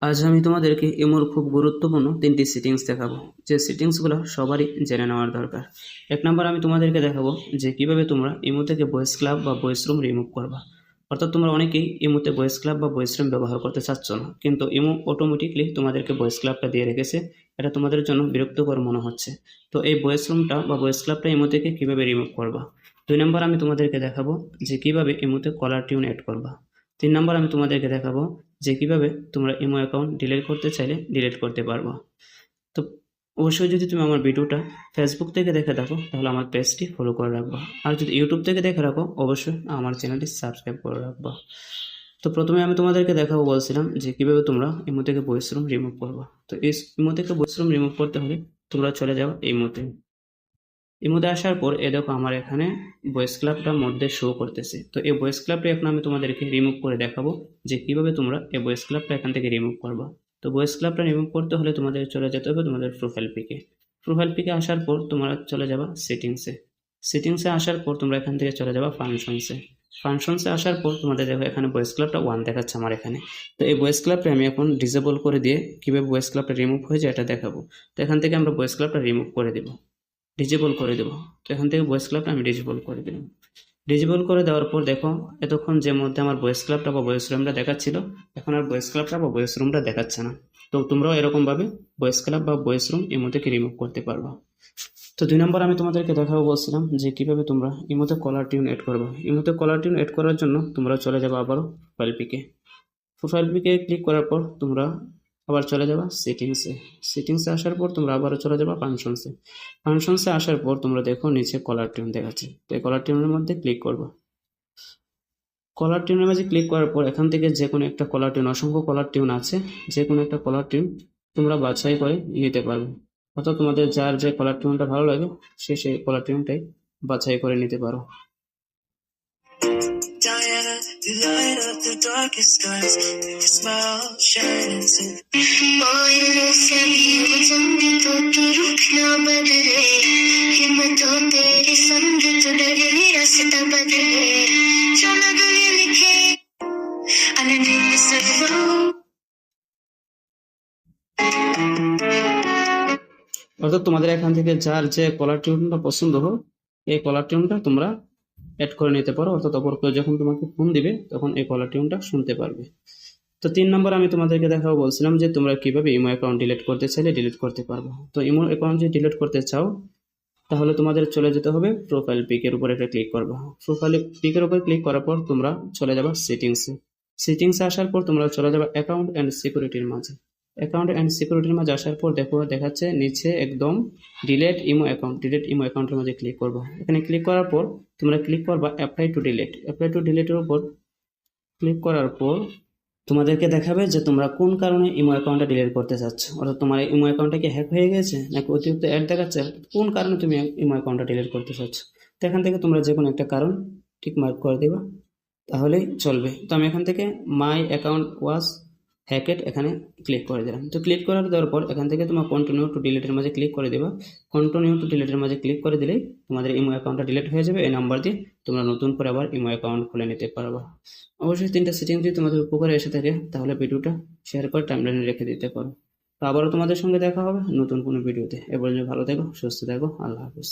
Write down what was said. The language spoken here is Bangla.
আজ আমি তোমাদেরকে ইমোর খুব গুরুত্বপূর্ণ 3টি সেটিংস দেখাবো, যে সেটিংসগুলো সবারই জেনে নেওয়ার দরকার। 1 নম্বর আমি তোমাদেরকে দেখাবো যে কিভাবে তোমরা ইমো থেকে ভয়েস ক্লাব বা ভয়েস রুম রিমুভ করবা। অর্থাৎ তোমরা অনেকেই ইমোতে ভয়েস ক্লাব বা ভয়েস রুম ব্যবহার করতে চাচ্ছ না, কিন্তু ইমো অটোমেটিকলি তোমাদেরকে ভয়েস ক্লাবটা দিয়ে রেখেছে। এটা তোমাদের জন্য বিরক্তকর মনে হচ্ছে। তো এই ভয়েস রুমটা বা ভয়েস ক্লাবটা ইমো থেকে কিভাবে রিমুভ করবা। 2 নম্বর আমি তোমাদেরকে দেখাবো যে কিভাবে ইমোতে কলার টিউন অ্যাড করবা। 3 নম্বর আমি তোমাদেরকে দেখাবো যে কিভাবে তোমরা ইমো অ্যাকাউন্ট ডিলিট করতে চাইলে ডিলিট করতে পারবো। তো অবশ্যই যদি তুমি আমার ভিডিওটা ফেসবুক থেকে দেখে থাকো তাহলে আমার পেজটি ফলো করে রাখবা, আর যদি ইউটিউব থেকে দেখে রাখো অবশ্যই আমার চ্যানেলটি সাবস্ক্রাইব করে রাখবা। তো প্রথমে আমি তোমাদেরকে দেখাবো বলছিলাম যে কিভাবে তোমরা ইমো থেকে ভয়েস রুম রিমুভ করবা। তো এই ইমো থেকে ভয়েস রুম রিমুভ করতে হলে তোমরা চলে যাও ইমোতে। ইমোতে আসার পর দেখো আমার এখানে ভয়েস ক্লাবটার মধ্যে শো করতেছে। তো এই ভয়েস ক্লাবটা এখন আমি তোমাদেরকে রিমুভ করে দেখাবো যে কিভাবে তোমরা এই ভয়েস ক্লাবটা এখান থেকে রিমুভ করবা। তো ভয়েস ক্লাবটা রিমুভ করতে হলে তোমাদের চলে যেতে হবে তোমাদের প্রোফাইল পিকে। প্রোফাইল পিকে আসার পর তোমরা চলে যাবা সেটিংসে। সেটিংসে আসার পর তোমরা এখান থেকে চলে যাবা ফাংশনসে। ফাংশনসে আসার পর তোমাদের দেখো এখানে ভয়েস ক্লাবটা 1 দেখাচ্ছে আমার এখানে। তো এই ভয়েস ক্লাবটা আমি এখন ডিসেবল করে দিয়ে কিভাবে ভয়েস ক্লাবটা রিমুভ হয়ে যায় এটা দেখাবো। তো এখান থেকে আমরা ভয়েস ক্লাবটা রিমুভ করে দেবো, ডিজেবল করে দেবো। তো এখান থেকে ভয়েস ক্লাবটা আমি ডিজেবল করে দিলাম। ডিজেবল করে দেওয়ার পর দেখো এতক্ষণ যে মধ্যে আমার ভয়েস ক্লাবটা বা ভয়েস রুমটা দেখাচ্ছিল, এখন আর ভয়েস ক্লাবটা বা ভয়েস রুমটা দেখাচ্ছে না। তো তোমরাও এরকমভাবে ভয়েস ক্লাব বা ভয়েস রুম ইমো থেকে রিমুভ করতে পারবা। তো 2 নম্বর আমি তোমাদেরকে দেখাবো বলছিলাম যে কিভাবে তোমরা ইমোতে কলার টিউন অ্যাড করবা। ইমোতে কলার টিউন অ্যাড করার জন্য তোমরা চলে যাবে আবারও প্রোফাইল পিকে। প্রোফাইল পিকে ক্লিক করার পর তোমরা আবার চলে যাবা সেটিংসে। সেটিংসে আসার পর তোমরা আবারও চলে যাবা ফাংশনসে। ফাংশনসে আসার পর তোমরা দেখো নিচে কলার টিউন দেখাচ্ছে। তো এই কলার টিউনের মধ্যে ক্লিক করবা। কলার টিউনের মাঝে ক্লিক করার পর এখান থেকে যে কোনো একটা কলার টিউন, অসংখ্য কলার টিউন আছে, যে কোনো একটা কলার টিউন তোমরা বাছাই করে নিতে পারবে। অর্থাৎ তোমাদের যার যে কলার টিউনটা ভালো লাগে সে সেই কলার টিউনটাই বাছাই করে নিতে পারো। Diana, you light up the darkest skies, make a smile shine and sing. मोहल्लों से भी तो की रुख ना बदले, हिम्मतों तेरे संग तो डगले रास्ता बदले, जो नगले लिखे अनन्य सफरों। অর্থাৎ তোমাদের এখান থেকে যার যে কলার টিউনটা পছন্দ হোক এই কলার টিউনটা তোমরা অ্যাড করে নিতে পারো। অর্থাৎ অপর কেউ যখন তোমাকে ফোন দিবে তখন এই কলার টিউনটা শুনতে পারবে। তো 3 নম্বর আমি তোমাদেরকে দেখাবো বলছিলাম যে তোমরা কিভাবে ইমো অ্যাকাউন্ট ডিলিট করতে চাইলে ডিলিট করতে পারবো। তো ইমো অ্যাকাউন্ট যদি ডিলিট করতে চাও তাহলে তোমাদের চলে যেতে হবে প্রোফাইল পিকের উপর একটা ক্লিক করবা। প্রোফাইল পিকের উপর ক্লিক করার পর তোমরা চলে যাবা সেটিংসে। সেটিংসে আসার পর তোমরা চলে যাবা অ্যাকাউন্ট অ্যান্ড সিকিউরিটির মাঝে। অ্যাকাউন্ট অ্যান্ড সিকিউরিটির মাঝে আসার পর দেখো দেখাচ্ছে নিচে একদম delete imo account. Delete imo অ্যাকাউন্টের মাঝে ক্লিক করবা। এখানে ক্লিক করার পর তোমরা ক্লিক করবা apply to delete. Apply to ডিলিটের উপর ক্লিক করার পর তোমাদেরকে দেখাবে যে তোমরা কোন কারণে ইমো অ্যাকাউন্টটা ডিলিট করতে চাচ্ছ। অর্থাৎ তোমার ইমো অ্যাকাউন্টটা কি হ্যাক হয়ে গেছে নাকি অতিরিক্ত অ্যাড দেখাচ্ছে, কোন কারণে তুমি ইমো অ্যাকাউন্টটা ডিলিট করতে চাচ্ছ। তো এখান থেকে তোমরা যে কোনো একটা কারণ ঠিক মার্ক করে দেবা, তাহলেই চলবে। তো আমি এখান থেকে মাই অ্যাকাউন্ট ওয়াজ হ্যাকেড এখানে ক্লিক করে দিলাম। তো ক্লিক করে দেওয়ার পর এখান থেকে তোমার কন্টিনিউ টু ডিলিটের মাঝে ক্লিক করে দেবা। কন্টিনিউ টু ডিলিটের মাঝে ক্লিক করে দিলেই তোমাদের ইমো অ্যাকাউন্টটা ডিলিট হয়ে যাবে। এই নাম্বার দিয়ে তোমরা নতুন করে আবার ইমো অ্যাকাউন্ট খুলে নিতে পারবা। অবশ্যই 3টা সেটিং যদি তোমাদের উপকারে এসে থাকে তাহলে ভিডিওটা শেয়ার করে টাইমলাইনে রেখে দিতে পারো। তো আবারও তোমাদের সঙ্গে দেখা হবে নতুন কোনো ভিডিওতে। এ পর্যন্ত ভালো থেকো, সুস্থ থেকো, আল্লাহ হাফিজ।